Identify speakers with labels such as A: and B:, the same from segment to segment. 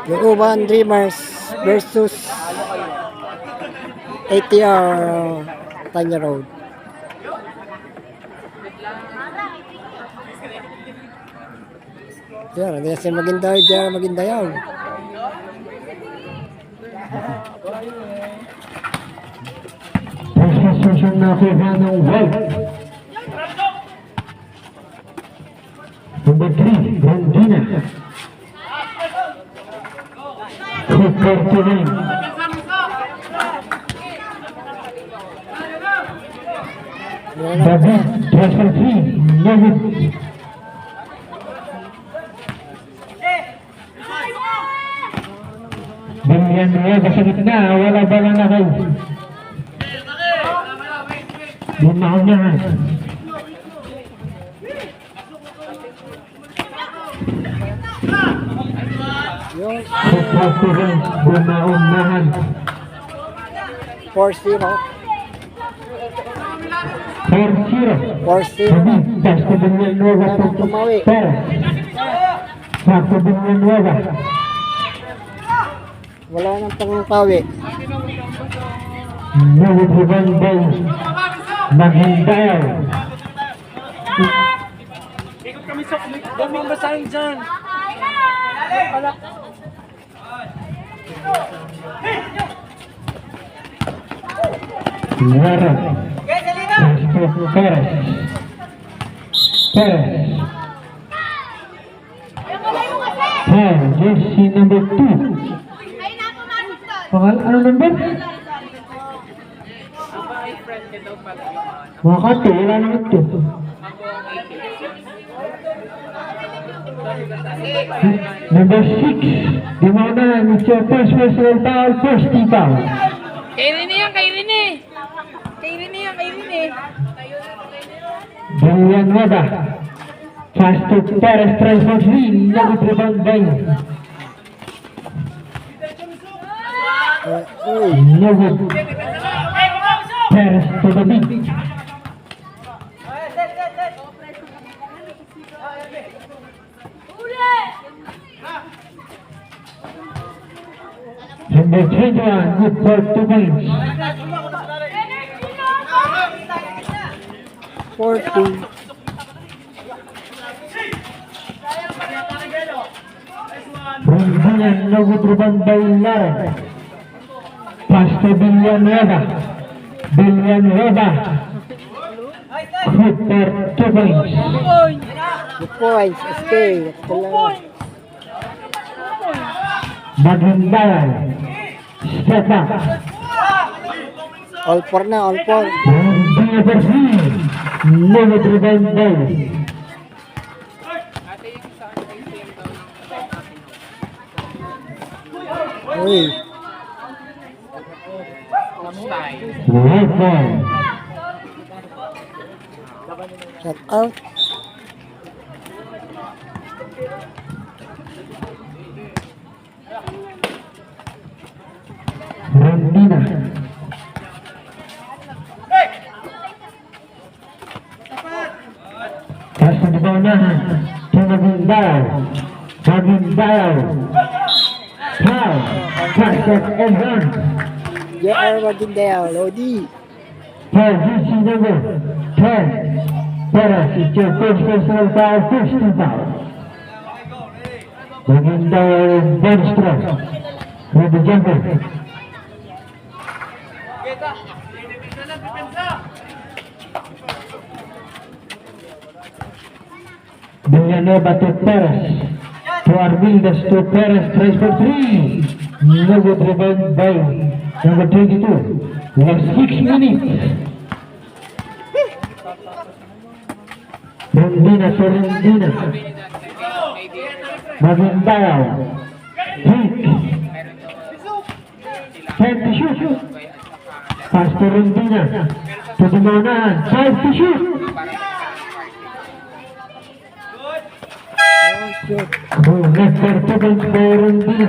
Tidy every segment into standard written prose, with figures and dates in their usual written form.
A: Lukuban Dreamers versus ATR Tanya Road. Yan, hindi na siya magindayaw, diyan magindayaw.
B: Position na kuha ng white. Number 3, Grandina. Cooper to line. David, transfer 3, David. Bigyan niya sa gitna, wala ba lang ako? Bumaon niya. Suporturin, bumaon nahan.
A: 4-0.
B: 4-0.
A: 4-0.
B: Basta Bigyan Nueva
A: Tumawi.
B: Pero Basta Bigyan Nueva.
A: Wala nang pangpawi.
B: Nawawagan daw Maghindal.
C: Ikot kami sa daming basahin dyan.
B: Lara Perez. Jersey number 2. Ano number? Makati, wala naman ito. Number 6. Di mo na, Mr. First Personal Foul, first foul.
D: Kay Rene yan, kay Rene. Kay Rene yan, kay Rene.
B: Damian Wada. Fast to Perez, tries for 3. Nagit rebound by Nagit. Perez to the beat. Number 21, good for 2 points.
A: 14.
B: Rangbangan, nagit rebound by Lara. Pass to Villanueva. Villanueva. Good for 2 points.
A: 2 points. SK.
B: Maghindal. Step back.
A: All 4 na, all 4.
B: Number 3. Nagit rebound by
A: Uy.
B: White ball.
A: Shut out.
B: Randina. Pasok di bawah Maghindal. Maghindal. Foul. Pasok Elhan.
A: JR Maghindal. Lodi.
B: Position number 10. Perez, it's your first personal foul, first foul. Maghindal Benstra. With the jumper. Villanueva to Perez. To Armildas to Perez, tries for 3. No good rebound by number 22. We have 6 minutes. Randina to Randina. Maghindal. Hit. Time to shoot. Pass to Randina. To the Maunahan. Time to shoot.
A: Shoot.
B: Left for 2 points by Randina.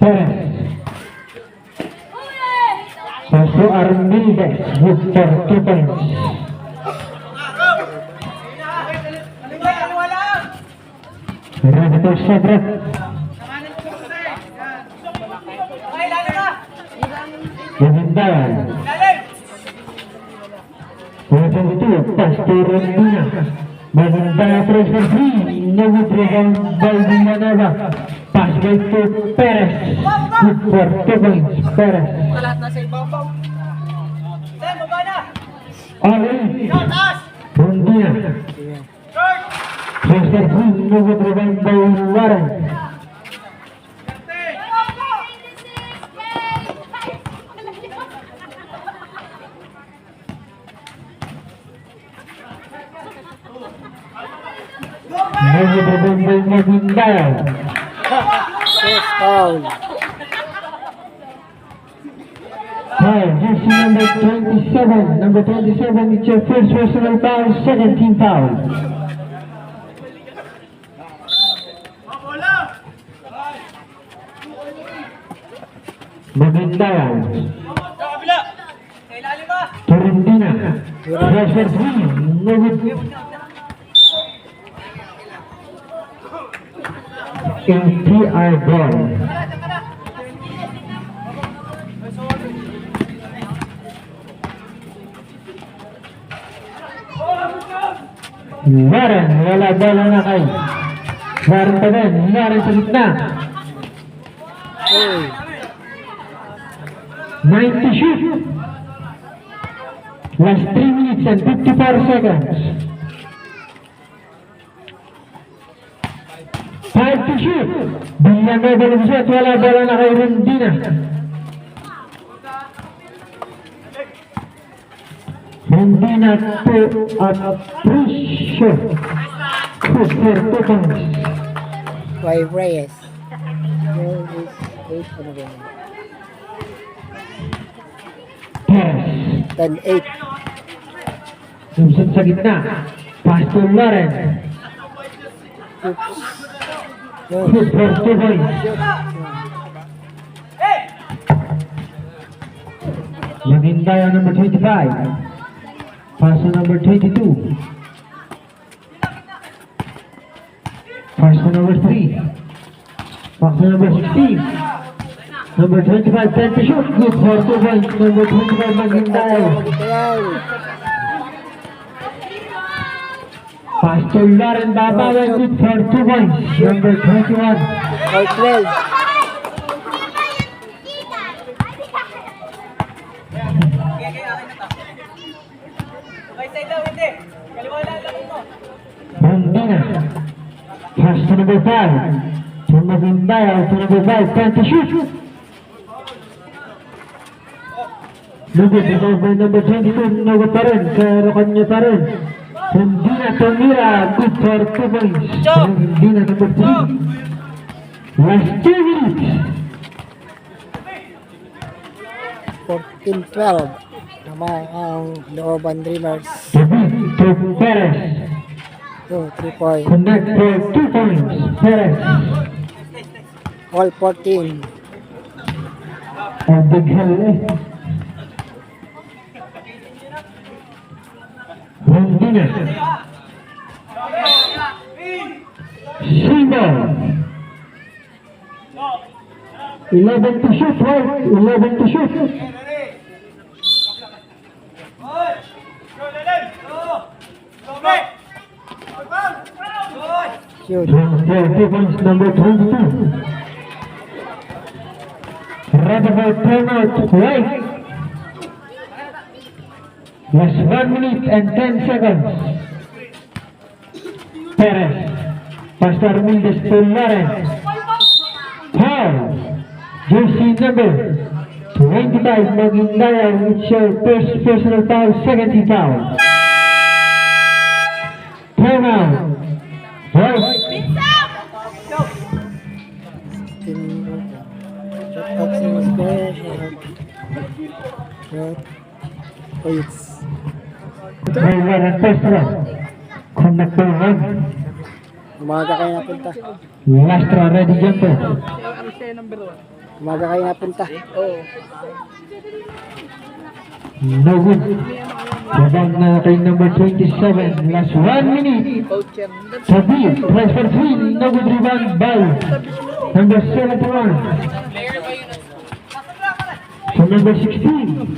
B: Perez. Paso Armildas with for 2 points. Roberto Sobrat. Magandang. Welcome to Pastor Rondina. Magandang transfer free. No withdrawal by Villanueva. Pass by to Perez. Good for 2 points. Perez. Alright. Rondina. Transfer free. No withdrawal by Warren. Nagdadabang by Magindao.
A: Yes, foul.
B: Foul, jersey number 27. Number 27, it's your first personal foul, second team foul. Magindao. Torrendina. Pressure free. No good. ATR ball. Warren, wala bola na kay Warren pa din, Warren sa gitna.
A: Hey.
B: 90 shoot. Last 3 minutes and 54 seconds. 5 to shoot. Villanueva ng shot, wala bola na kay Rondina. Rondina to appreciate. Good for 2 points.
A: By Reyes. There is 8 ano ba yun?
B: Perez.
A: 10-8.
B: Susunod sa gitna. Pass to Warren.
A: Oops. Yun.
B: Good for 2 points. Magindao number 25. Pass to number 22. Pass to number 3. Pass to number 16. Number 25, 10 to shoot. Good for 2 points. Number 25, Magindao.
A: Kaya,
B: Pass to Lauren Babawan. Good for 2 points. Number 21.
A: by 12.
B: Rondina. Pass to number 5. To Magindao. To number 5, 10 to shoot. Number 22, number pa rin. Karokan niya pa rin. Rondina Tomira. Good for 2 points. Rondina number 3. Last 2 minutes.
A: 14-12. Naman ang Looban Dreamers.
B: To Perez.
A: 3 points.
B: Connect for 2 points. Perez.
A: All 14.
B: Big hell eh. Rondina. Simo. 11 to shoot, right? 11 to shoot.
A: Shoot.
B: 2 points, number 22. Rutherford timeout, right? Last 1 minute and 10 seconds. Perez. Pastor Mildes to Lauren. Foul. Jersey number 25, Magindao. It's your first personal foul, second team foul. Timeout. Right.
A: Shot sa mas shot. Points.
B: May Warren Pestro. Connector 1.
A: Umaga kayo napunta.
B: Lastra ready jumper.
A: Umaga kayo napunta.
B: No good. Rebound na kay number 27. Last 1 minute. Sabi, transfer 3. No good rebound by number 71. So number 16.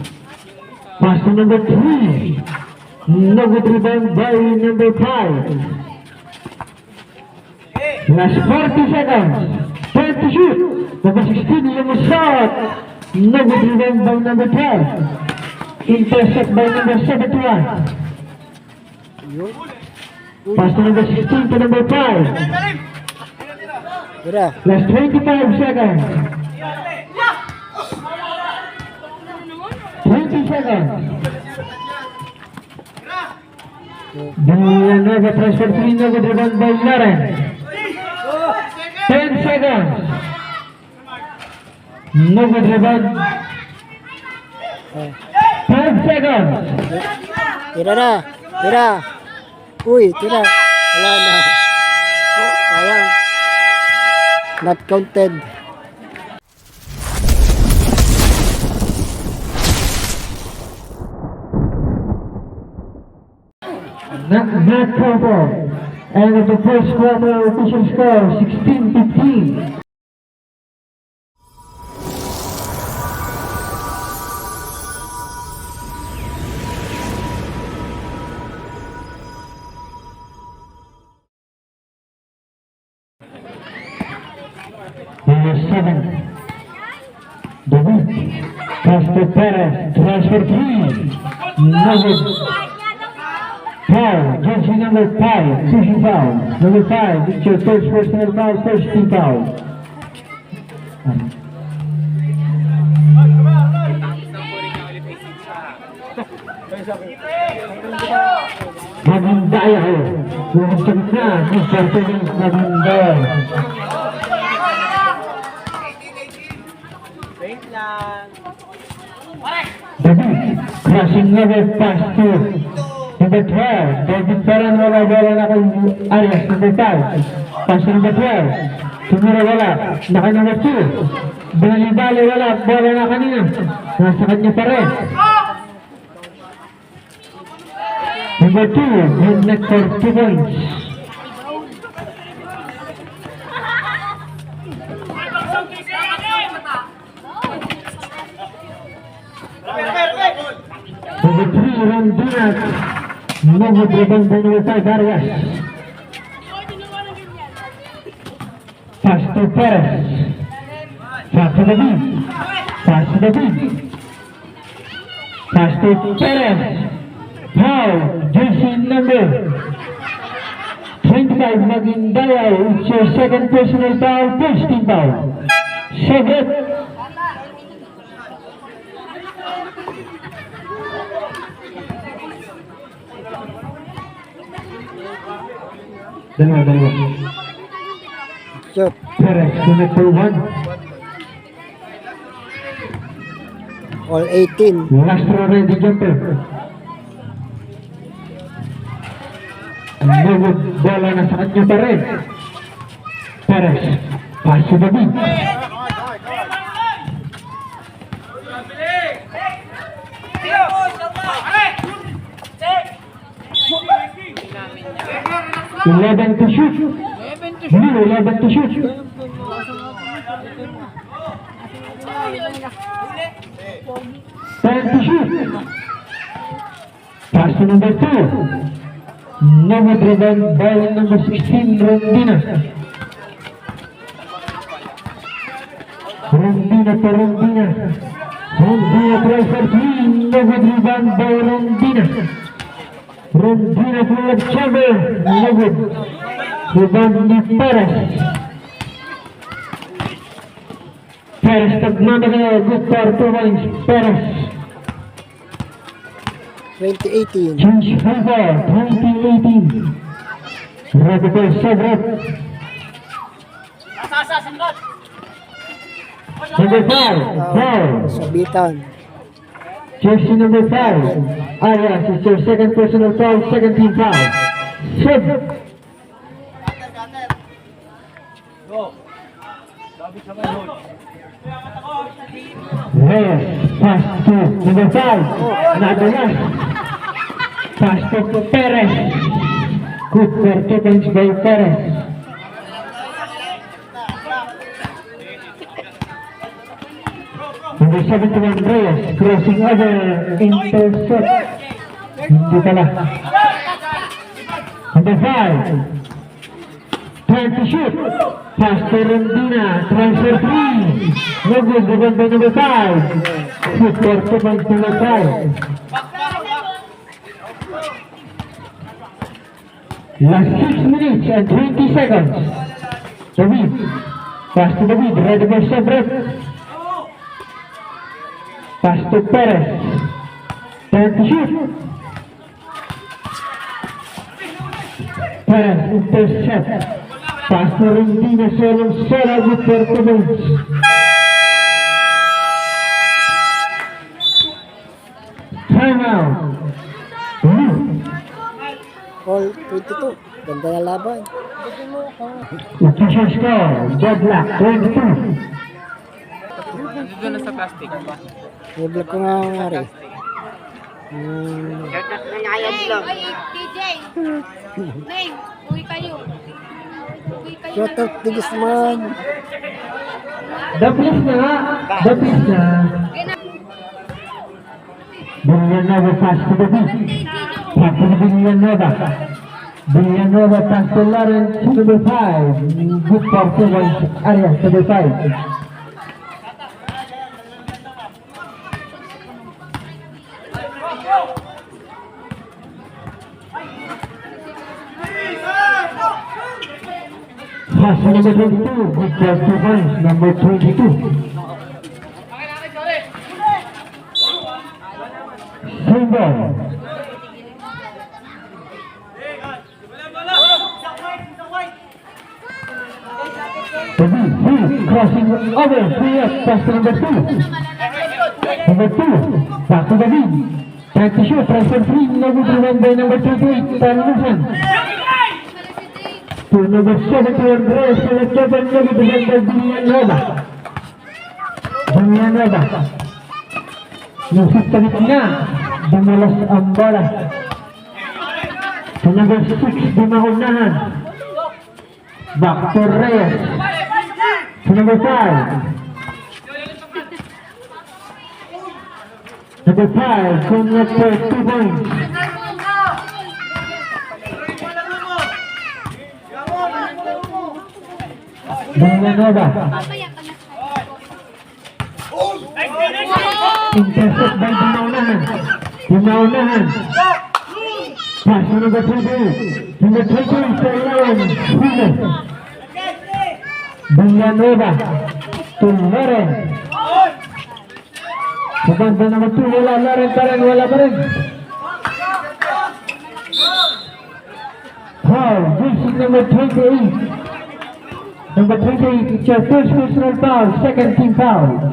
B: Pass to number 3. No good rebound by number 5. Last 40 seconds. Time to shoot. Number 16, yung shot. No good rebound by number 12. Intercept by number 71. Pass to number 16 to number 5.
A: Tira.
B: Last 25 seconds. 20 seconds. The Nova transfer 3, no good rebound by Lauren. 10 seconds. No good rebound. 5 seconds.
A: Tira na. Tira. Uy, tira. Wala na. Oh, sayang. Not counted.
B: Not counted. And of the first quarter official score 16-15. Number 7, David Castro Perez, transfer 3, number 5, jersey number 5, pushing foul. Number 5, it's your first personal foul, first team foul. Magandaya, lumusog na, Mr. Pérez Magandaya. David, crossing level pass to number 12. David Ferran wala na kay Arias, number 5. Pass to number 12. Tumira wala, naka number 2. Bali wala, bola na kanina. Nasa kanya pa rin. Number 2, good net for 2 points. Number 3, Rondinas. Number 3, number 5, Arias. Pass to Perez. Pass to David. Pass to David. Pass to Perez. Foul, jersey number 25, Magindaya. It's your second personal foul, first team foul. Second. Dalawa.
A: Shoot.
B: Perez, connect for 1.
A: All 18.
B: Last row ready jumper. Ang nagod bola na sa kanya pa rin. Perez, pass to David. Eleven to shoot. 11 to shoot. 10 to shoot. Pass to number 2. Number driven by number 16, Rondina. Rondina to Rondina. Rondina tries for 3. Number driven by Rondina. Rondina to the chamber. Number rebound ni Perez. Perez nagmamagana, good for 2 points. Perez.
A: 2018.
B: Change over, 2018. Ready for Sabret. Number 5, foul.
A: Sabitan.
B: Jersey number 5. Arias, it's your second personal foul, second team foul. Sub. Reyes, pass to number 5. Nadalas. Pass to Perez. Good for 2 points by Perez. Number 71 Reyes, crossing over, intercept. Hindi pala. Number 5. Time to shoot. Pass to Rondina, transfer 3. No good, rebound by number 5. Shoot for 2 points, number 5. Last 6 minutes and 20 seconds. David. Pass to David, ready for separate. Pass to Perez. Time to shoot. Perez intercept. Pass to Rondina, solo good for 2 points. Time out.
A: All 22. Ganda na laban.
B: Official score, deadlock 22.
C: Nandito na sa plastic.
A: I-vlog ko nga nga rin.
D: Ay, TJ. Neng, uwi kayo. Uwi kayo.
A: Shut up, tigis man.
B: The please na. Villanueva pass to the beat. Pass to Villanueva. Villanueva pass to Lawrence, number 5. Good for 2 points, Arias, number 5. Pass to number 22, good for 2 points, number 22. Same ball. Crossing over, free up, pass to number 2. Number 2, back to David. Time to shoot, transfer 3, no good, rebound by number 28, Tan Luzon. To number 71, Reyes, selected by no good, rebound by Villanueva. Nusip sa gitna, dumalas ang bola. To number 6, dumaunahan. Back to Reyes. To number 5. Number 5, coming for 2 points. Villanueva. Intercept by Dumaunahan. Pass to number 28. Number 28, Lawrence. Villanueva to Lawrence. Pagkanta number 2, Lawrence wala pa rin. Foul, using number 28. Number 28, it's your first personal foul, second team foul.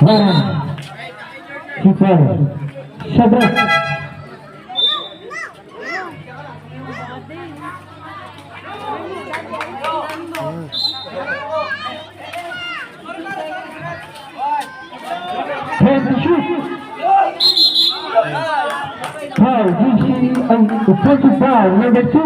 B: Lawrence. Keeper. Sabrak. Time to shoot. Foul, using offensive foul, number 2.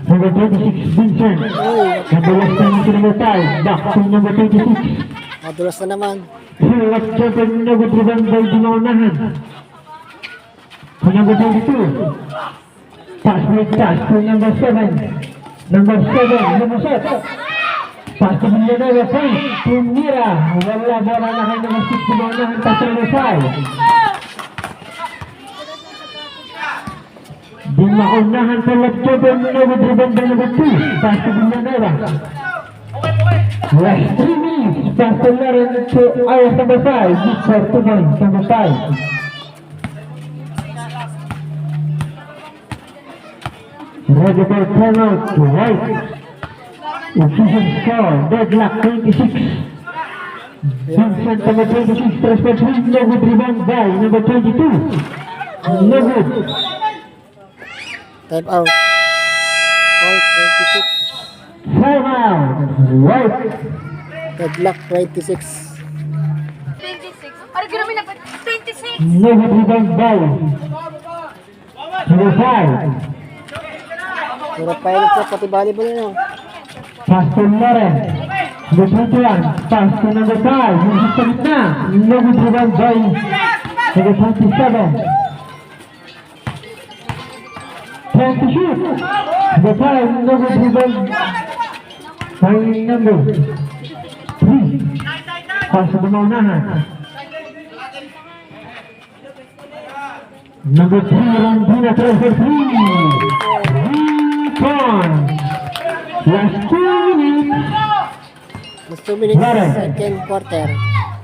B: Number 26, Vincent. Nadulas na si number 5. Back to number 26.
A: Madulas na naman.
B: Select champion na good rebound by Dumaunahan. To number 22. Pass to number 7. Number 7, lumusot. Pass to Villanueva, point. To Mira. Wala bola na kay number 6, Dumaunahan. Pass to number 5. Dumaunahan sa left champion na good rebound by number 2. Pass to Villanueva. Last 3 minutes. Pass to Lawrence to Arias, number 5. Good for 2 points, number 5. Ready for timeout to White. Official score, deadlock 26. Vincent, number 26, transfer 3, no good rebound by number 22. No good.
A: Time out. All 26.
B: Time out. Right.
A: Headlock 26.
D: 26. Ay, grabe na pa. 26.
B: No good rebound ball. Number 5.
A: Puro pilot sa pati volleyball na.
B: Pass to Loren. Number 21. Pass to number 5. Yung sa gitna. No good rebound by number 27. Time to shoot. Number 5. No good rebound by number 3. Pass to maunahan. Number 3. Rondina tries for 3. 3 points. Last 2 minutes.
A: Last 2 minutes,
B: Loren.
A: second quarter.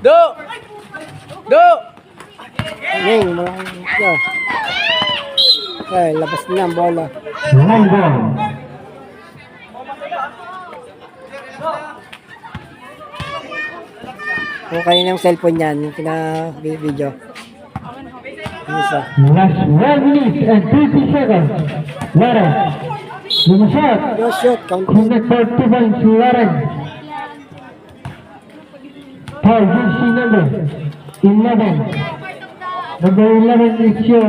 C: Do! Do!
A: Ning, malaking siya. Ay, labas na ang bola.
B: Line ball.
A: Kung kanina yung cellphone yan, yung pina-video. Yung isa.
B: Last 1 minute and 30 seconds. Loren. Yung shot.
A: Yung shoot, counting.
B: Connect for 2 points. Loren. Foul, jersey number 11. Number 11 is your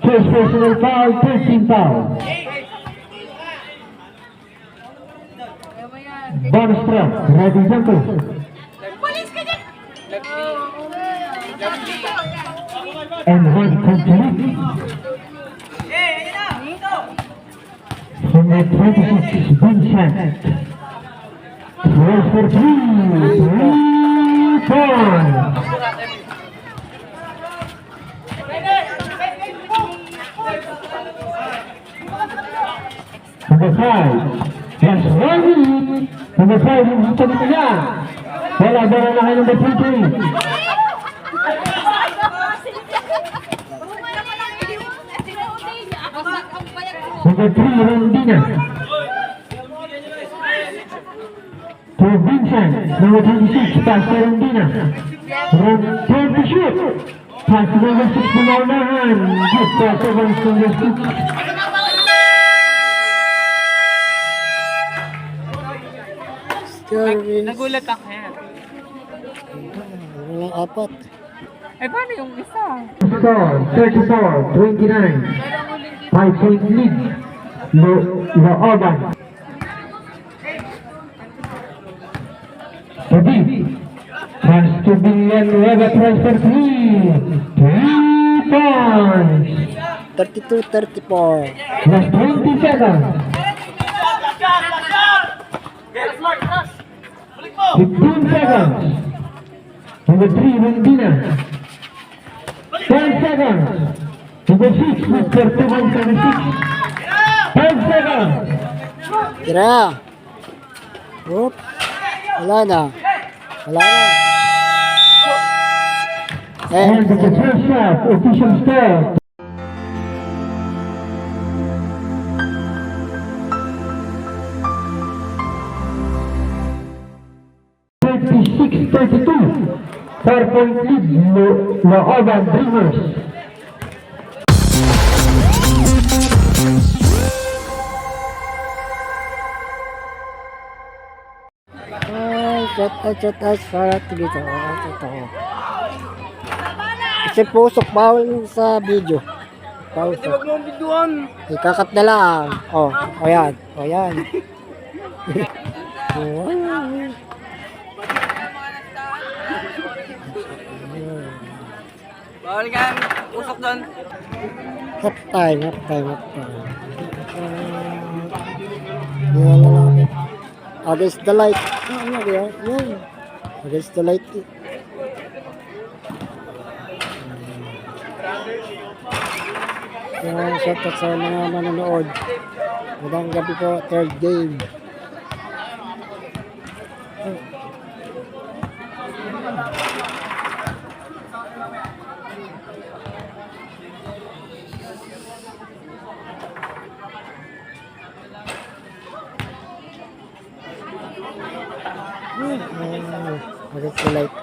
B: first personal foul, 13 foul. Bonus throw, ready jumper. And one complete. From the 26 Vincent. Throws for 3. 3 points. Number 5. Yes, 1 minute. Number 5 yung hito dito niya. Wala na kayo number 23. Number 3, Rondina. To Vincent. Number 26, pass to Rondina. Turn to shoot. Pass to number 6 na maunahan. Good pass over to number 6.
C: Nagulat ako yan.
A: Walang apat.
C: Eh, paano yung isa?
B: Score 34-29. 5-point lead. Looban. Tabi. Pass to Villanueva tries for 3. 3 points.
A: 32-34.
B: Last 20 seconds. 15 seconds. Number 3, Rondina. 10 seconds. Number 6, Mr. 276. 5 seconds.
A: Tira. Oop. Wala na. Wala na.
B: And the first shot, official score. 36-32. 4-point lead, Looban Dreamers.
A: Ay, shut out para dito. Ito. Kasi pusok, bawal sa video. Bawal sa.
C: Huwag mo biduan.
A: Ikakat na lang. Oh, ayan. Ayan.
C: Bawal ka. Usok doon.
A: Half time. Wala lang. Against the light. Ano yan? Yan. Against the light. Shout out sa mga manonood. Magandang gabi po, third game. Against the light.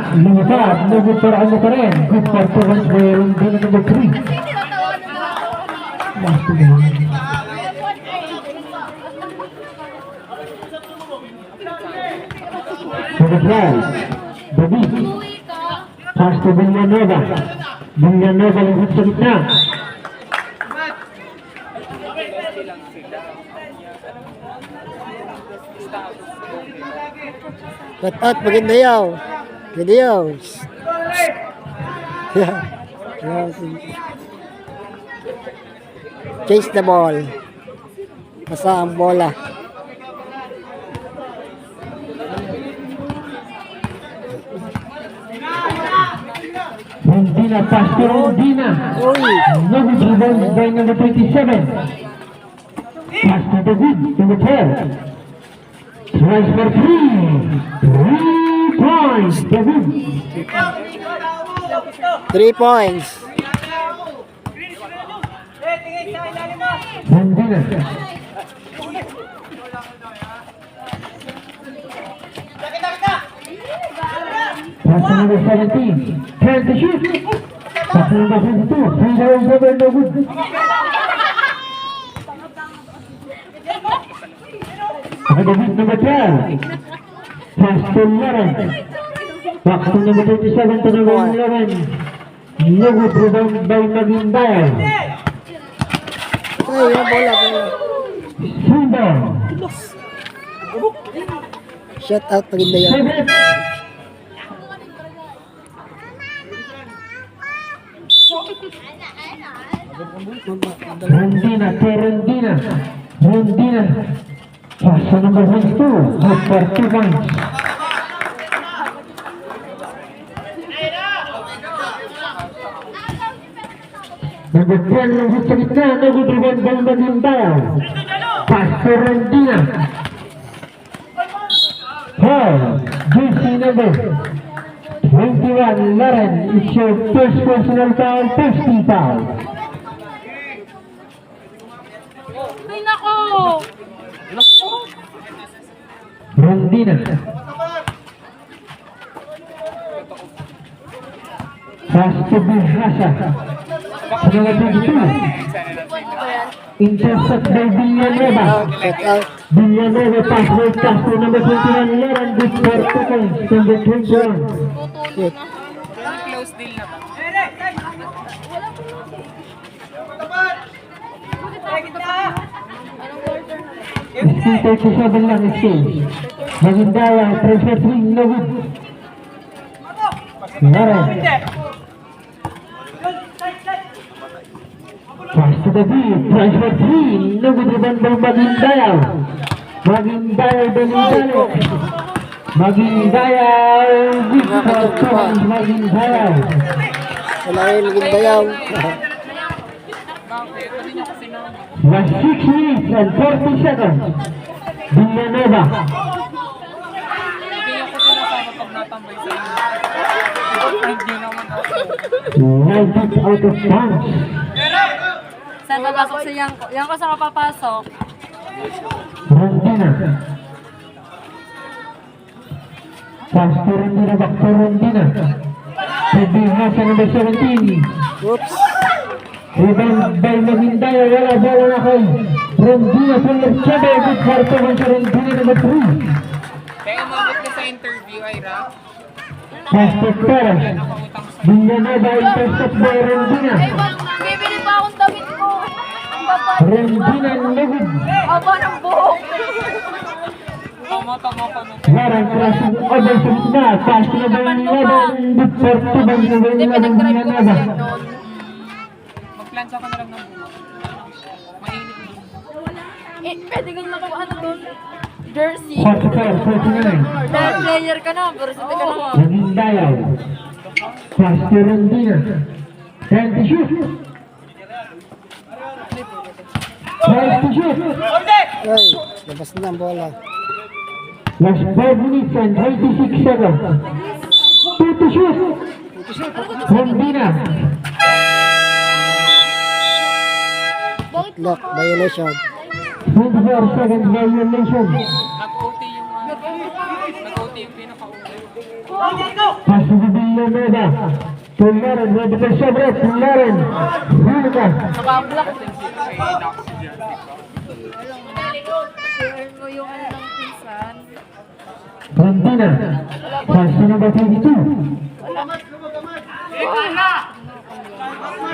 B: Lumusad, no good for ano pa rin. Good for 2 points by Rondina number 3. Last to go. For the prize, David. Pass to Villanueva. Villanueva lingkod sa gitna.
A: Cut out, maganda yaw. Maganda yaw. Chase the ball. Basta ang bola.
B: Rondina, pass to Rondina.
A: Uy!
B: No good rebound by number 27. Pass to David, number 12. Tries for 3. 3 points, David.
A: 3 points.
B: Rondina. Pass to number 17. Turn to shoot. Pass to number 22. 3 rounds over, no good. David number 12. Pass to Lauren. Back to number 37 to number 11. No good rebound by Maguindaya.
A: Ay, yung bola, bola.
B: Sundo.
A: Shut out, maganda yaw.
B: Seven. Rondina to Rondina. Rondina. Pass to number 22. Good for 2 points. Number 10 lungkot sa gitna. No good rebound by Maguindaya. Pass to Rondina. Foul. JC number 21, Lauren. It's your first personal foul, first team foul.
D: Ay, nako!
B: Rondina. Pass to Bihasa. Number 22. Intercept by Villanueva.
A: Shut out.
B: Villanueva pass to number 21, Lauren. Good for 2 points, number 21.
A: Shoot.
C: Close deal na ba?
B: Still 37 lang exchange. Maguindaya, transfer 3, no good. Lauren. Pass to the beat, transfer 3, no good rebound by Maguindaya. Maguindaya, Benitalo. Maguindaya, good for 2 points, Maguindaya.
A: Wala rin, maganda yaw.
C: Bakit? Pwede niyo kasi na.
B: Last 6 minutes and 40 seconds. Villanueva.
C: Hindi niyo kasi nasama pag natambay sa inyo. Hindi naman ako.
B: Right it out of bounds.
D: Saan papasok si Yanko? Yanko, saan ka papasok?
B: Rondina. Pass to Rondina, back to Rondina. To Bihasa number 17.
A: Oops.
B: Rebound by Maguindaya, wala bola na kay Rondina sa Mercedes. Good for 2 points, Rondina number 3.
C: Kaya umabot ka sa interview, Ira.
B: Pass to Torres. Villanueva, intercept by Rondina.
D: Ay, bibili pa akong damit ko. Ang baba.
B: Rondina, no good.
D: Aba ng buhok.
C: Tama pa nung.
B: Warang crossing over sa gitna. Pass to number 11. Good for 2 points, number
D: Hindi,
B: 11,
D: pinag-drive ko kasi
B: Villanueva.
D: yan noon.
C: Magplansya ka na lang ng buhok. Mainit na.
D: Eh, pwede kang nakuha na doon. Jersey.
B: 44, 49.
D: Dahil player ka na, pero sa ka na.
B: Maguindaya. Pass to Rondina. Time to shoot. Tries to shoot.
A: Ay, labas na ang bola.
B: Last 5 minutes and 26 seconds. 2 to shoot. Rondina.
A: Lock, violation.
B: 24 seconds violation.
C: Nag-OT yung pinaka-OT.
B: Pass to Villanueva. To Lauren, ready for sobre. To Lauren. Huli ka.
D: Nakablock.
C: Kay Knox dyan.
D: I-earn mo yung ano ng pinsan.
B: Frontina. Pass to number 22.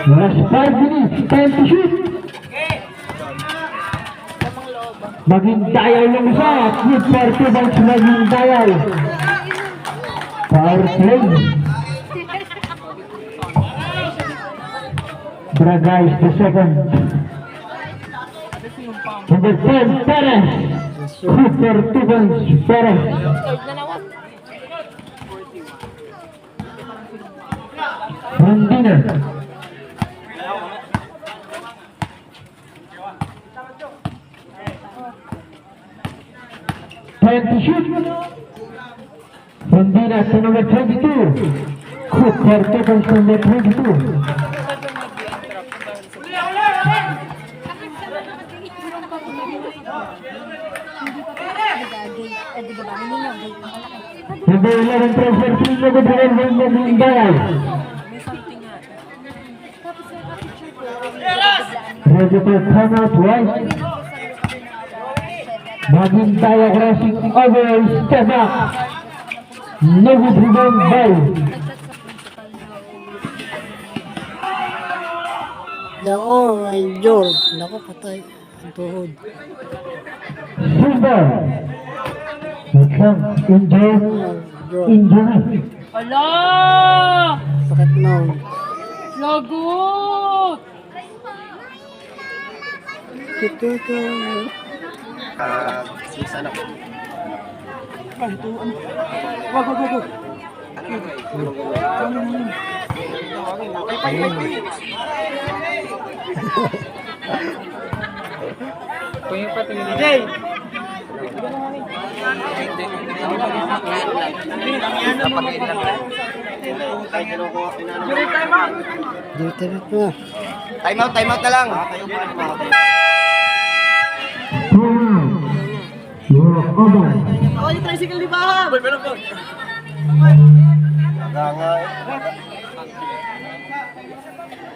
B: Last 5 minutes. Time to shoot. Maging dial lang isa. Good for 2 points. Maging dial. Power play. Bragay is the second. Number 10, Perez. Good for 2 points. Perez.
D: Third na naman.
B: Rondina. Time to shoot. Rondina to number 22. Good for 2 points. Number 22. Number 11, pressure 3, number 12, Maging dial.
C: May something nga.
B: Ready for timeout, right? Maging dial crossing over, step back. No good rebound ball.
A: Nako, ay George. Nako, patay. Ang tuhod.
B: Silver. Wait lang, injury.
A: George.
B: Injury.
D: Ala!
A: Sakit nun.
D: Lagot!
A: Ito.
C: Kung yung patingin ni Jay!
A: Dito na.
E: Time out na lang.
B: You're over.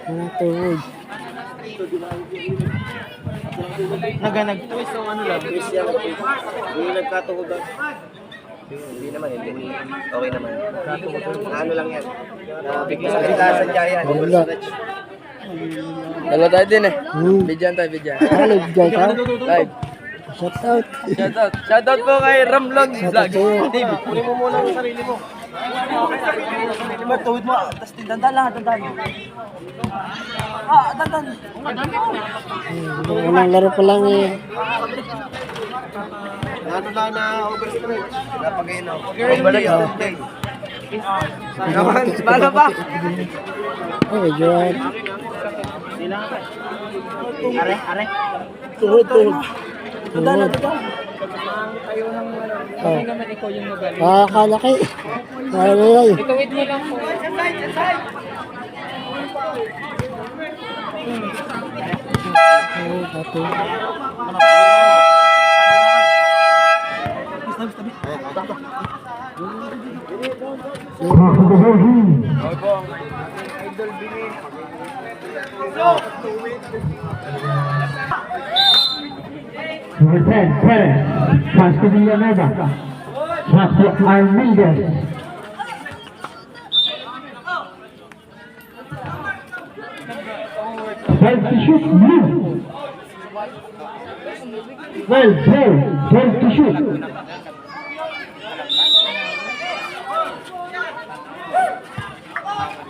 A: Ang tuhod.
E: Nag-twist o ano lang? Twist yan. Hindi nagkatuhod lang. Hindi naman, hindi. Okay naman. Ano lang yan? Bigla sa sadya yan.
A: Wala.
E: Dalawa tayo din eh.
A: Hmm.
E: Bidyan tayo, bidyan.
A: Live guys ha.
E: Live.
A: Shout out.
E: Shoutout po kay Ramlog
A: Shout out
E: Vlog.
A: sa'yo.
E: Dave, kunin mo muna ang sarili mo. Diba, tuwid mo. Tapos dandan lang, dandan. Dandan.
A: Unang laro pa lang eh.
E: Ano lang na overstretch. Napag-ino. Balik ako. Naman, bala pa.
A: Okay, George.
E: Are.
A: Tuhod. Tuhod. Oh.
C: Hindi naman ikaw yung magaling.
A: Kalaki. Ay.
C: Ituwid mo lang po.
A: Ito.
B: Number 10, Perez. Pass to Villanueva. Pass to Armendez. Well to shoot, blue. Well played. Well to shoot.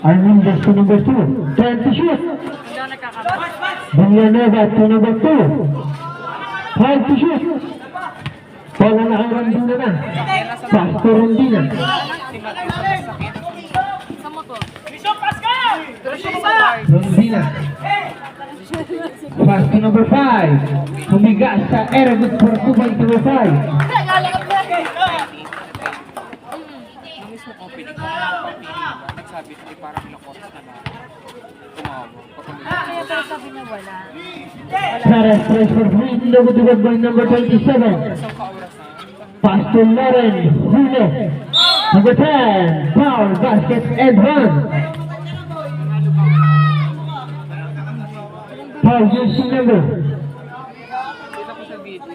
B: Armendez to number 2. 10 to shoot. Villanueva to number 2. 5 to shoot. Bola na kay Rondina na. Pass to Rondina.
D: Sa motor.
B: Rondina. Pass to number 5. Humiga sa Aerogut for 2 by number 5.
C: Namiss mo opening. Nagsabi ko, parang nakos na na. Tumawag.
D: Kaya pero sabi niya wala.
B: Perez plays for 3. Nagutugod by number 27.
C: Isang ka-oras na.
B: Pass to Lauren. Hule. Number 10, foul, basket, and one. Foul, jersey number.
C: Kita ko sa video.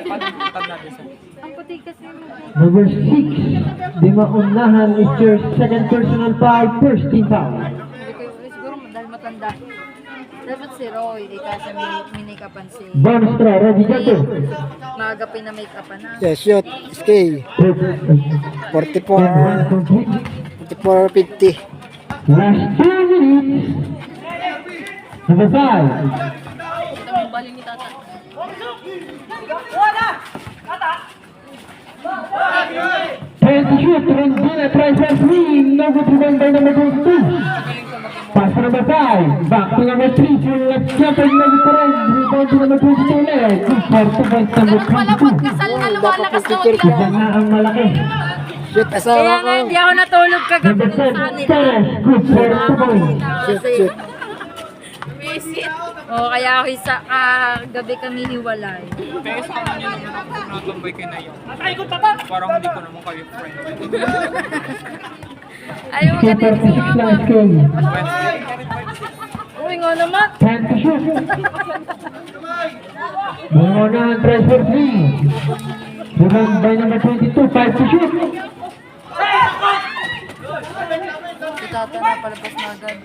C: Pag natin sa
D: Ang puti kasi mo.
B: Number 6, Di Maunahan is your second personal foul, first team foul.
D: Siguro dahil matanda. Dapat si Roy, di kasi may make-upan si...
B: Bonus try, ready, Jato.
D: Maaga pinamake-upan na.
A: Yeah, shoot. Skate. 44.
B: And complete.
A: 44-50.
B: Last 2 minutes. Number 5,
D: Ito mo bali ni Tata.
B: 10 to shoot, Rondina tries for 3, no good rebound by number 22. Pass to number 5, back to number 3, for left jumper, no good pa rin, rebound to number 22 ulit. Good for 2 points, number
D: Ganun pala
B: 22.
D: pagkasal na lumalakas na
A: Dapat
B: Isa na ang malaki.
A: Shoot, asawa
D: Kaya
A: ko.
D: nga hindi ako natulog kagabi
B: Number
D: sa
B: 10,
D: kanila.
B: Teres, good for 2 points.
A: Shoot, shoot.
D: Visit. O kaya ako isa gabi kami hiwalay.
C: Kaya sa kanya naman ako natambay kay na yun. Parang hindi ko naman kayo friend.
D: Ayaw mo ka din
B: 2:36 last game.
D: Uy nga naman.
B: 10 to shoot. Maunahan tries for 3. Rebound by number 22, 5 to shoot.
D: Si Tata na palabas na agad.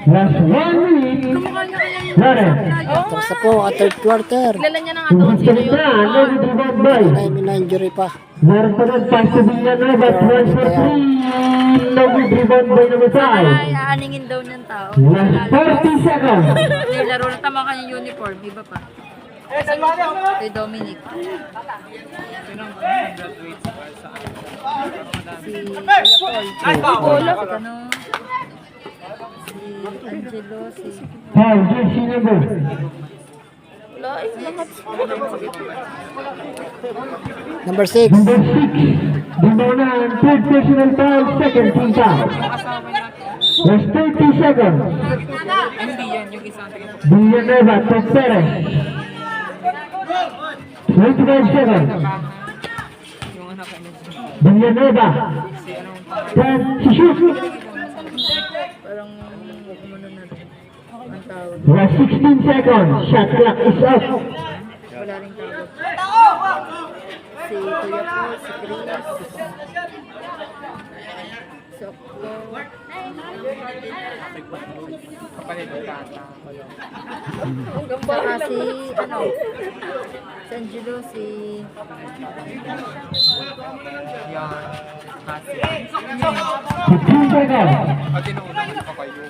B: Last 1 minute.
D: Kamukha niya kaya yung...
B: Laren.
A: Tapos na po, third quarter.
D: Kilala niya na nga ito kung sino
B: Tumustos
D: yun.
B: na, no good rebound by.
A: May injury pa.
B: Meron pa rin, pass to Villanueva, tries for 3. No good rebound by number 5.
D: Ay, aaningin daw niyang tao.
B: Last 40 seconds.
D: May laro na tama kanyang uniform. Iba pa. Kay Dominic.
C: Sinang graduate sa
D: Si Kuya Paul. Si ano? Si Angelo. Si...
B: Foul, jersey number.
A: Number 6.
B: Number 6. Dimona, third personal foul, second team foul.
C: kasama natin.
B: Last 30 seconds.
C: Hindi yan, yung isang tingin ko.
B: Villanueva, top Perez. 25 seconds.
C: Yung anak ko niya.
B: Villanueva.
C: Si anong pangalan?
B: 10 to shoot.
D: Parang umano na rin. Ang tawag.
B: Last 16 seconds. Shot clock is off.
D: Wala rin tawag. Si Kuya Paul. Si Chris. Si Oklo.
C: Kapalit ng tata.
D: Saka si ano? Si Angelo. Si...
C: Yan. Kasi.
B: 15 seconds.
C: Pag tinuunan niyo pa kayo.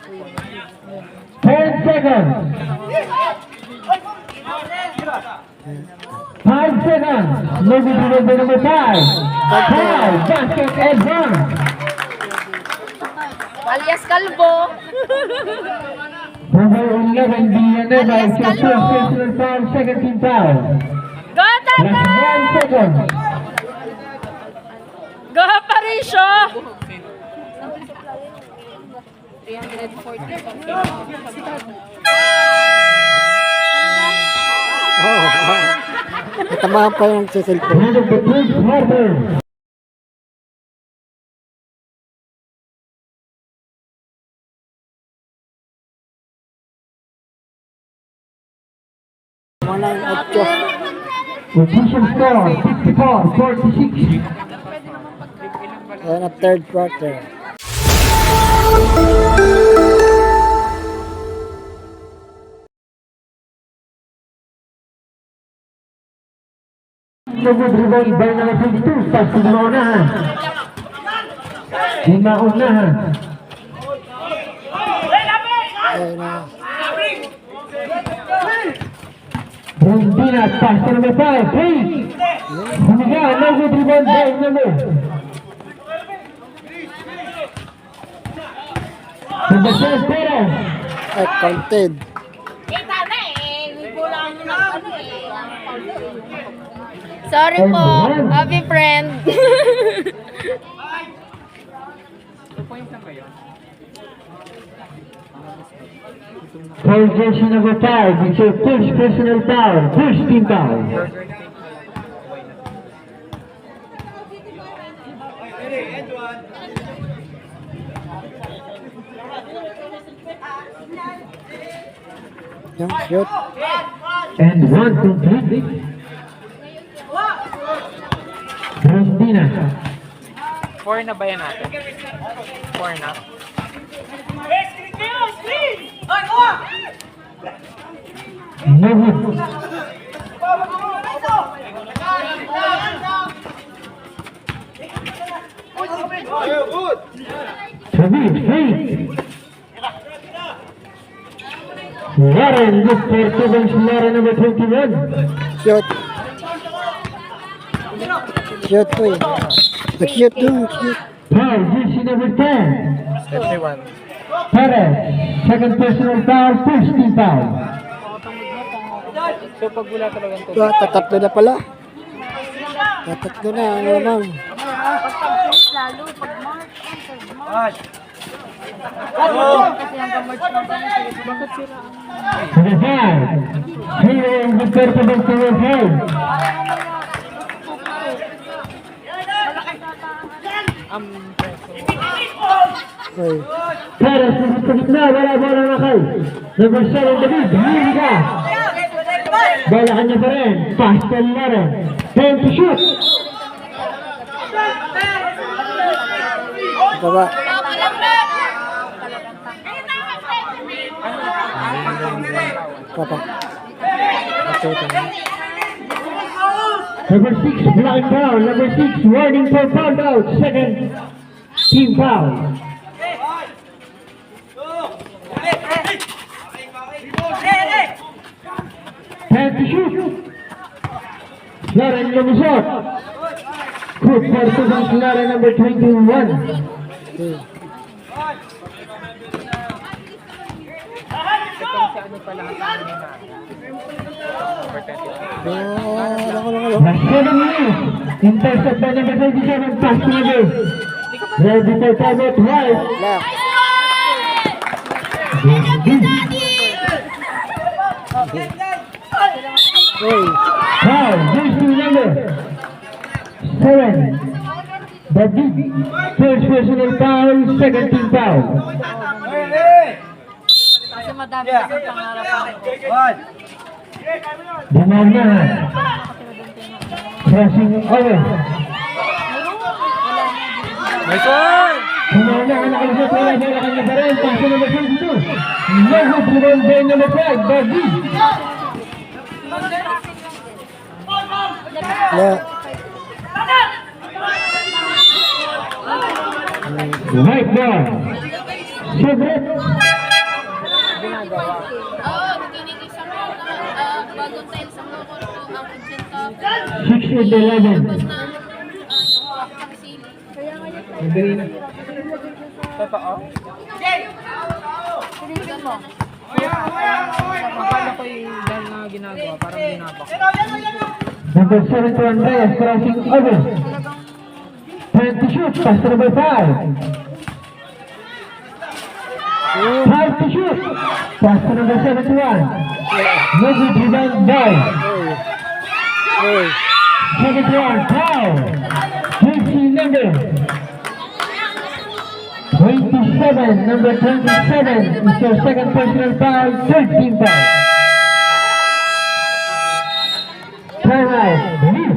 B: 10 seconds. 5 seconds. No good rebound by number 5. Foul, basket, and one.
D: Alias Kalbo.
B: Number 11, Villanueva, is your first personal foul, second team foul.
D: Go, Tata!
B: Last 1 second.
D: Go, Parisio! 340.
A: Oh, tamahan pa yung sa cellphone.
B: End of the third quarter.
A: Wala yung 8.
B: Position score, 54-46.
A: Ayan ang third quarter.
B: No good rebound by number 22. Pass to Dimaunahan. Dimaunahan.
A: Ayan na.
B: Rondina, pass to number 5. Please. Humiga, no good rebound by number. Number 10, Perez.
A: Ay, counted.
D: Sorry po, happy friend.
C: 2 points lang kayo.
B: Foul jersey number 5. It's your first personal foul, first team foul.
C: Burger na kayo.
A: Yung shoot.
B: And one complete. Rondina.
C: 4 na ba yan natin? 4 na.
B: No good. David, hey. Lauren, good for 2 points. Lauren number 21.
A: Shoot. Shoot po eh. Nag-shoot doon. Shoot.
B: Foul, jersey number 10.
E: 51.
B: Perez, second personal foul, first team foul.
C: So pag wala talagang to.
A: Tatatlo na pala. Tatatlo na. Ano naman?
D: Pag-place lalo, pag-march, pag-march. Kasi hanggang march lang kami.
C: Bakit sila?
B: Number 5. Hero, good for 2 points. Number 5.
A: Okay.
B: Perez, nasa gitna, wala bola na kay. Number 7, David, hindi ka. Bola kanya pa rin. Pastel na rin. Time to shoot.
A: Baba. Papa.
B: Number 6, blind foul. Number 6, warning for foul out. Second team foul. Time to shoot. Lauren lumusot. Good for 2 points. Lauren number 21.
A: Okay.
C: Itong si ano pala ang sabi na.
A: Ano.
B: Last 7 minutes. Intercept by number 27. Pass to number. Ready for target. Right.
A: Left. Okay.
B: Foul. Jersey number 7. David. First personal foul. Second team foul.
D: Kasi madami kasi pangarap ako.
B: Dumamahan. Crossing over.
C: Nice one!
B: Dumamahan na kalusot. Wala bola kanya pa rin. Pass to number 22. No good to run by number 5. David.
A: Left.
B: Right ball. Sobret.
F: Oo, kinikisa mo bagong tiles ang loko ang kutsenta.
B: 6 and 11.
F: Tapos na, ang sili.
C: Totoo?
D: Silipin mo.
C: Akala ko yung dahil na ginagawa, parang ginabak.
B: Number 7 to Andreas. Crossing over. Time to shoot. Pass to number 5. Time to shoot. Pass to number 71. No good rebound by.
A: Okay.
B: Second round, foul. Jersey number 27, number 27 is your second personal foul, third team foul. Timeout, David.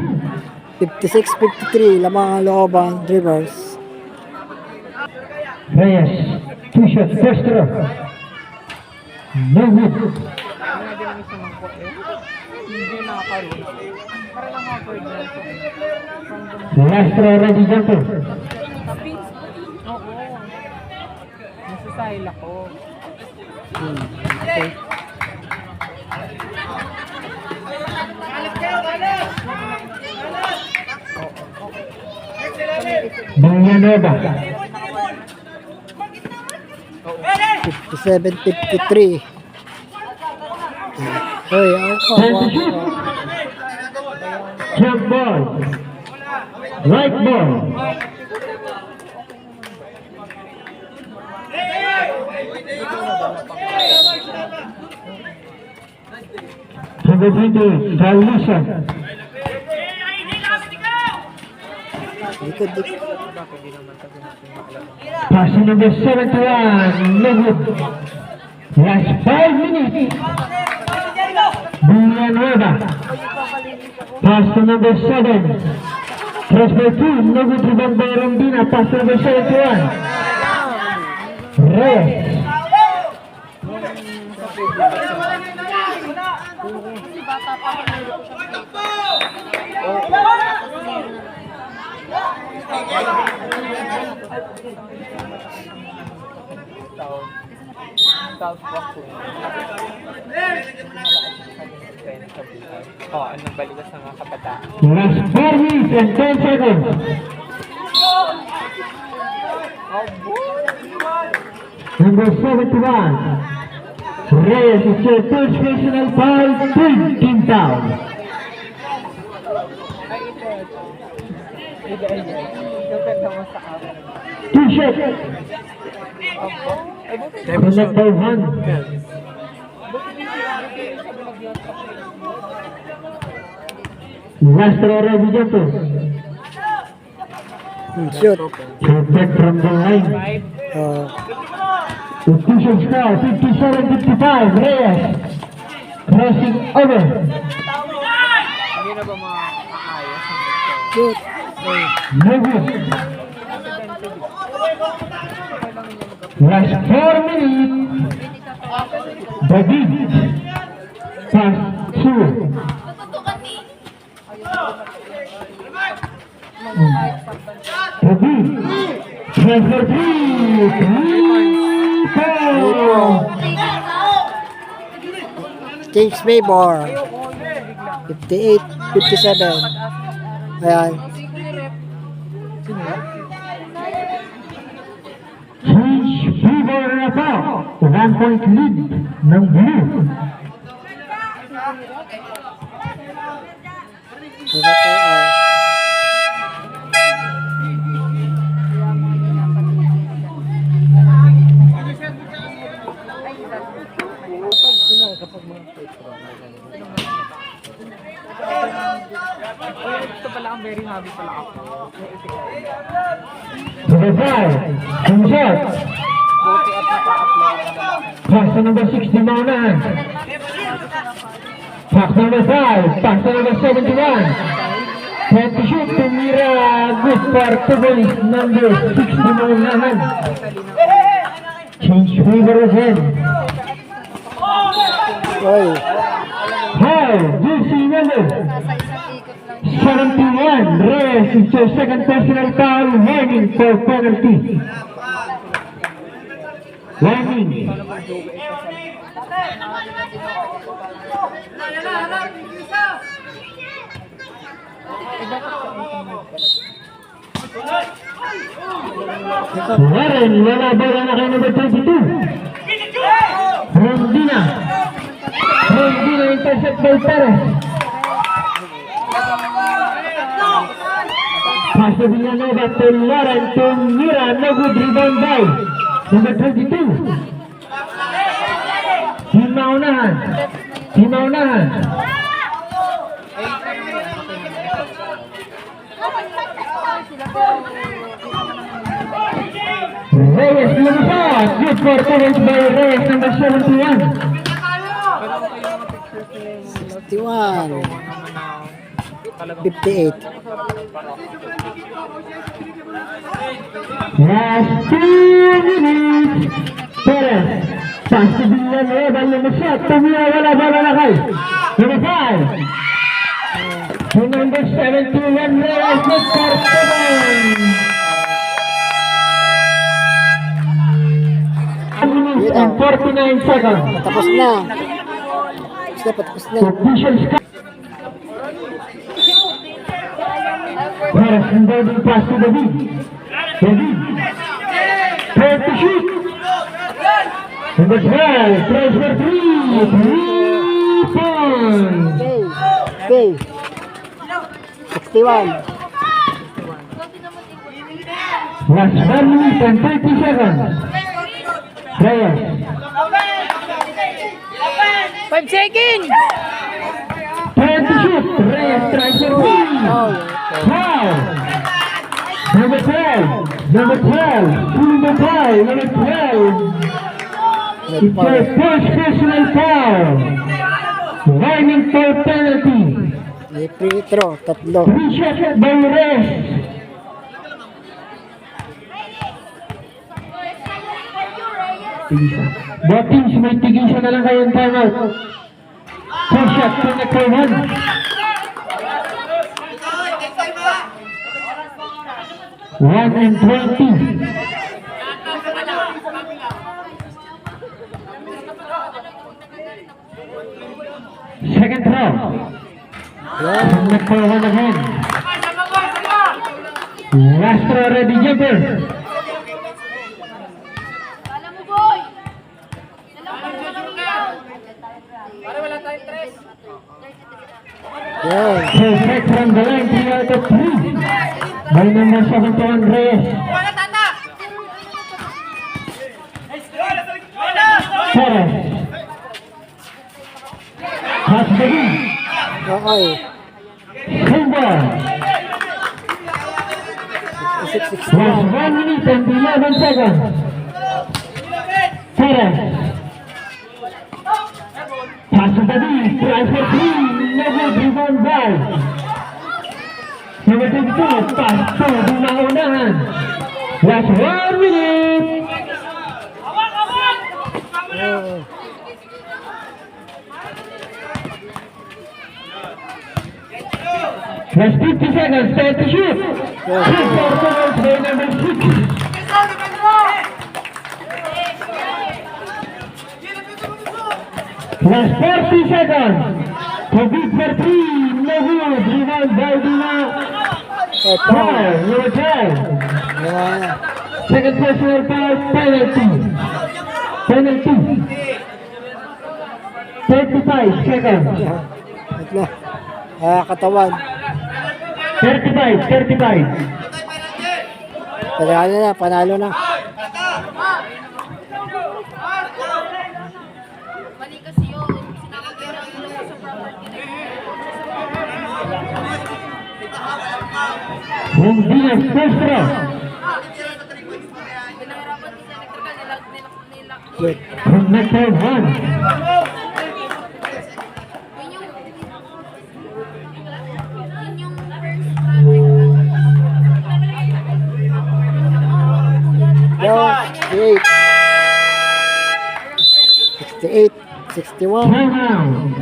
A: 56-53. Lamang ang looban. Rivers.
B: Reyes, 2 shots, first row. No good.
C: Mga dinamis naman po eh. Hindi nakakaruna. Para lang awkward na ito.
B: Last row, ready jumper.
C: Oo. Nasasahil ako.
A: Okay.
B: Villanueva.
A: 57-53. Hoy, ako.
B: Time to shoot. Jump ball. Right ball. Number 20, Valusa.
A: Likod, likod.
B: Pass to number 71, no good. Last 5 minutes. Villanueva. Pass to number 7. Cross by 2. No good rebound by Rondina. Pass to number 71. Reyes.
D: Kasi bata pa ako niloko siya.
C: South Walk po. Oo, anong balikas ng mga kabataan?
B: Last 4 minutes and 10 seconds. Number 71. Reyes is your first personal foul. Team foul.
C: Ganda mo sa akin.
B: 2 shots. Connect by 1. Last throw ready dyan to.
A: Shoot.
B: Shot from the line. Official score 57-55. Reyes crossing over.
C: Hindi na ba maayos ang ito?
A: Shoot.
B: No good. Last 4 minutes. David. Pass through.
F: Tututukan ni.
B: David. Transfer 3. 3-4.
A: James Maybor. 58, 57. Ayan.
B: Change favor na pa. 1 point lead ng blue.
A: Ito po,
C: Ito pala ang very happy pala ako.
B: Number 5. Some shot.
C: Buti at naka-upload na lang.
B: Pass to number 60 maunahan. Pass to number 5. Pass to number 71. 20 shoot. Tumira. Good for 2 points. Number 60 maunahan. Change favor again.
A: oy.
B: How? Juicy number
D: Nasa isang ikot lang.
B: 71. Reyes is your second personal foul. Warning for penalty. Warning. Warren, wala bola na kay number 22. Rondina. Rondina intercept by Perez. Pass to Villanueva to Lauren to Mira. No good rebound by number 22. Team maunahan. Team maunahan. Reyes lumusot. Good for 2 points by Reyes number 71.
A: 61. 58.
B: Last 2 minutes. Perez. Pass to Villanueva. Lumusot. Tumira. Wala bola na kay number 5. To number 71. Reyes good for 2 points. And 49 seconds.
A: Tapos na. Tapos na.
B: Official score. Perez inbounding pass to David. David. Third to shoot. Number 12. Tries for 3. 3 points.
A: Okay. 61.
B: Last 1 minute and 30 seconds. Reyes.
D: 5 seconds!
B: Third to shoot. Reyes tries for 3. Foul. Number 12. Number 12. Number 12. Number 12.
A: personal
B: It's your
A: foul.
B: first personal foul. Warning for penalty.
A: May free throw, tatlo.
B: 3 shots by Reyes. Tigisa. Both teams may tigisa na lang kayong timeout. 4 shots, connect for 1. One and 20. Second throw.
A: Yan.
B: Connect for 1 again. Last throw ready, jumper.
F: Kala mo, boy! Dalawa mo lang ilaw.
A: Yan.
B: Perfect from the line, 3 out of 3. By number 71, Reyes. Torres. Has the lead.
A: Okay.
B: Silva.
A: 66-61.
B: Was 1 minute and 11 seconds. Torres. Pass to the lead. Try for 3. No good. Rebound by number 22. Pass to Dunaunahan. Was 1 minute.
A: Oh.
B: Was 50 seconds. Time to shoot. Shoot for Torres by number 6. Plus 40 seconds. To beat for 3. No good. Rebound by Dina. Foul. Number 12.
A: Yan.
B: Second personal foul. Penalty. Penalty. 35 seconds.
A: Tatlo. Katawan.
B: 35. 35.
A: Panalo na, panalo na.
F: Mali kasi yun. Sinakagera ang ilaw sa property na yun.
B: Hindi na first row.
F: Pinahirapan ko sa electrical. Nilak.
A: Good.
B: Connected 1.
F: Yun yung first project.
A: Yan. 68. 61.
B: Timeout.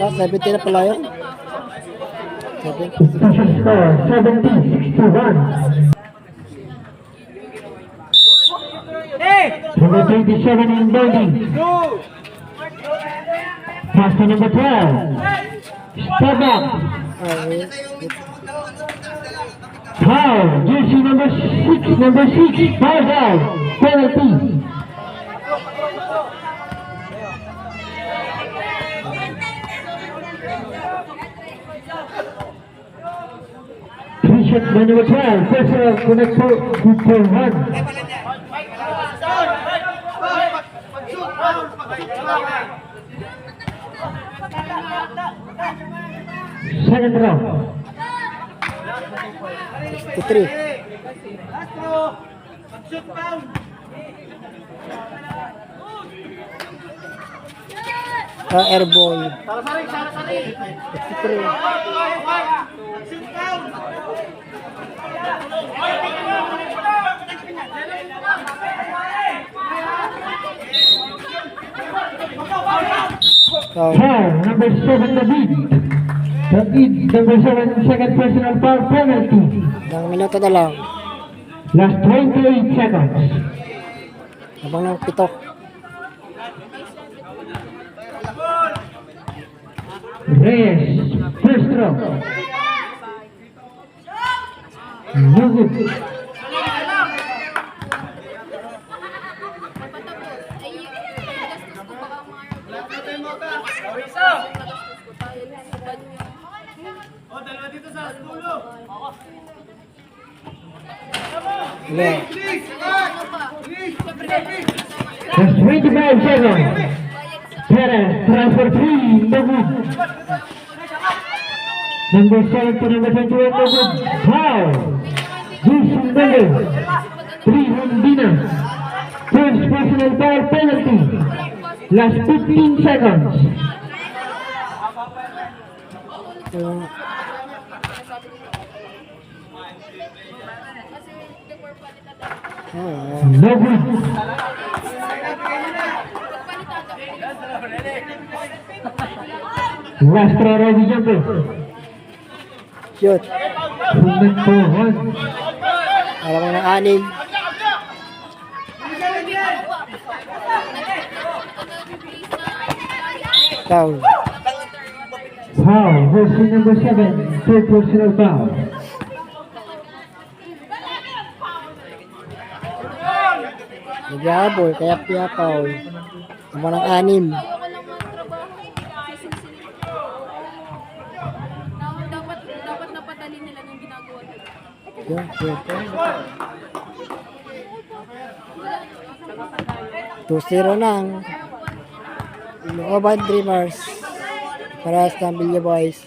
A: 70 na pala yun. 70.
B: Special score 70-61. Number 27 in building. Pass to number 12. Step back.
A: Okay.
B: Foul. Jersey number 6. Number 6. Foul out. Penalty. Three shots by number 12. Personal connect for 1. Second round.
A: 63. Airball. 63. Foul.
B: Foul. Number 7 David. David, number 7, second personal foul penalty.
A: Ilang minuto na lang.
B: Last 28 seconds.
A: Habang ng 7.
B: Reyes, first throw. No good.
F: Ay, yung gastos ko baka mga
A: Ilan?
B: Last 25 seconds. Perez, transfer 3, no good. Number 7 to number 21, no good. Foul. Jason Miller. 3 Hondina. First personal foul penalty. Last 15 seconds.
A: So,
B: No good. Last try ready jumper.
A: shoot.
B: Movement forward.
A: Alam mo ng anim. Foul.
B: Foul. Versus number 7. Third personal foul.
A: Nag-aabol, kaya piyapaw. Alam mo ng anim.
F: Ayoko lang magtrabaho. Sisilsilin. Dapat napadali nila ng ginagawa nila.
A: Shoot, shoot. 2-0 nang. Ilocobaan Dreamers. Parehas ng Bilya Boys.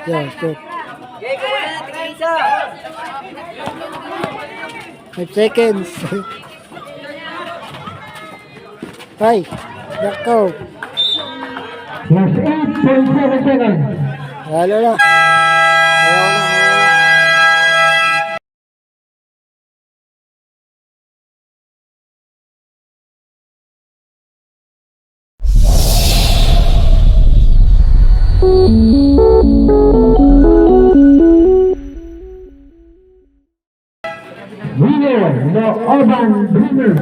A: Shoot, shoot. 5 seconds. Ay, nakaw.
B: Last 8.7 seconds.
A: Halo na. Ayaw na.
B: Winner, the Urban Dreamers.